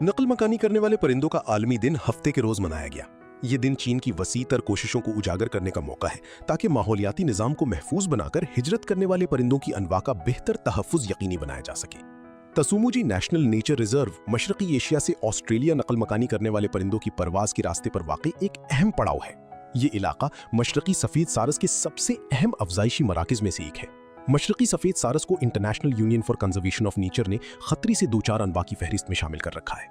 नकल मकानी करने वाले परिंदों का आलमी दिन हफ्ते के रोज मनाया गया। ये दिन चीन की वसीतर कोशिशों को उजागर करने का मौका है ताकि माहौलियाती निजाम को महफूज बनाकर हिजरत करने वाले परिंदों की अनवा का बेहतर तहफ़्फ़ुज़ यकीनी बनाया जा सके। तसुमुजी नेशनल नेचर रिजर्व मशरकी एशिया से ऑस्ट्रेलिया नकल मकानी करने वाले परिंदों की परवाज के रास्ते पर वाक़ई एक अहम पड़ाव है। ये इलाका मशरकी सफ़ेद सारस के सबसे अहम अफजाइशी मराकज़ में से एक है। मशरकी सफ़ेद सारस को international union for conservation of nature ने खतरे से 2-4 अनवा की फहरिस्त में शामिल कर रखा है।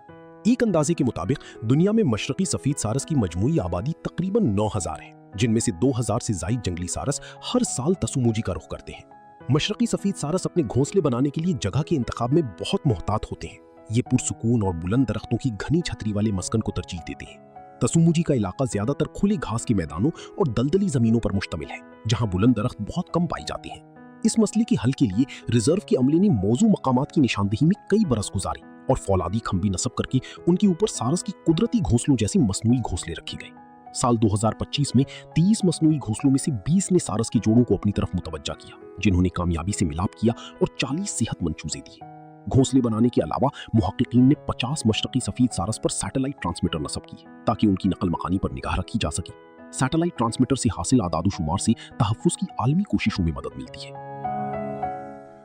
एक अंदाजे के मुताबिक दुनिया में मशरकी सफ़ेद सारस की मजमूई आबादी तकरीबन 9000 है, जिनमें से 2000 से ज़ायद जंगली सारस हर साल तसुमुजी का रुख करते हैं। मशरकी सफ़ेद सारस अपने घोंसले बनाने के लिए जगह के इंतखाब में बहुत मोहतात होते हैं। ये पुरसुकून और बुलंद दरख्तों की घनी छतरी वाले मस्कन को तरजीह देते हैं। तसुमुजी का इलाका ज्यादातर खुले घास के मैदानों और दलदली जमीनों पर मुश्तमिल है, जहां बुलंद दरख्त बहुत कम पाई जाती हैं। इस मसले के हल के लिए रिजर्व के अमले ने मौजू मकामात की निशानदेही में कई बरस गुजारी और फौलादी खंबी नस्ब करके उनके ऊपर सारस की कुदरती घोंसलों जैसे मसनूई घोंसले रखे गए। साल 2025 में 30 मसनूई घोंसलों में से 20 ने सारस के जोड़ों को अपनी तरफ मुतवज्जा किया, जिन्होंने कामयाबी से मिलाप किया और 40 सेहतमंद चूजे दिए। घोंसले बनाने के अलावा मुहक्किकीन ने 50 मशरकी सफ़ेद सारस पर सैटेलाइट ट्रांसमीटर नस्ब किए ताकि उनकी नकल मकानी पर निगाह रखी जा सके। सैटेलाइट ट्रांसमीटर से हासिल आदादोशुमार से तहफ़्फ़ुज़ की आलमी कोशिशों में मदद मिलती है।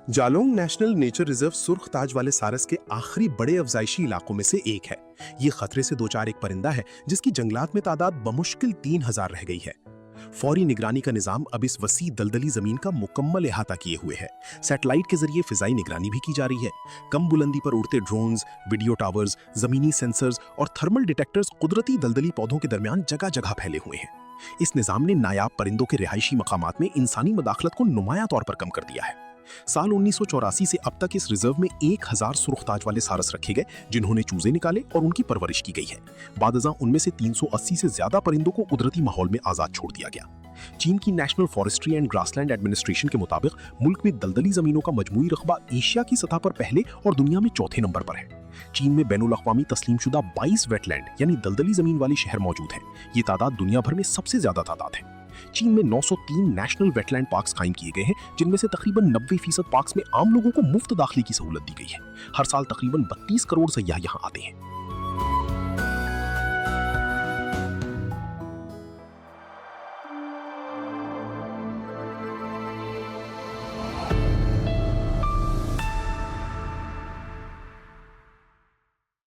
जालोंग नेशनल नेचर रिजर्व सुर्ख ताज वाले सारस के आखिरी बड़े अफजाइशी इलाकों में से एक है। ये खतरे से 2-4 एक परिंदा है जिसकी जंगलात में तादाद बमुश्किल 3000 रह गई है। फौरी निगरानी का निजाम अब इस वसी दलदली जमीन का मुकम्मल अहाता किए हुए है। सैटेलाइट के जरिए फिजाई निगरानी भी की जा रही है। कम बुलंदी पर उड़ते ड्रोन्स, वीडियो टावर्स, जमीनी सेंसर्स और थर्मल डिटेक्टर्स कुदरती दलदली पौधों के दरमियान जगह जगह फैले हुए हैं। इस निजाम ने नायाब परिंदों के रिहायशी मकामात में इंसानी मदाखलत को नुमाया तौर पर कम कर दिया है। साल 1984 से अब तक इस रिजर्व में 1000 सुर्खताज वाले सारस रखे गए, जिन्होंने चूजे निकाले और उनकी परवरिश की गई है। बादज़ां उनमें से 380 से ज्यादा परिंदों को कुदरती माहौल में आजाद छोड़ दिया गया। चीन की national forestry and grassland administration के मुताबिक मुल्क में दलदली जमीनों का मजमूई रकबा एशिया की सतह पर पहले और दुनिया में चौथे नंबर पर है। चीन में बैनुल-अक़वामी तस्लीमशुदा 22 वेटलैंड यानी दलदली जमीन वाली शहर मौजूद है। ये तादाद दुनिया भर में सबसे ज्यादा तादाद है। चीन में 903 नेशनल वेटलैंड पार्क्स कायम किए गए हैं, जिनमें से तकरीबन 90% पार्क्स में आम लोगों को मुफ्त दाखिले की सहूलत दी गई है। हर साल तकरीबन 32 करोड़ सयाह यहाँ आते हैं।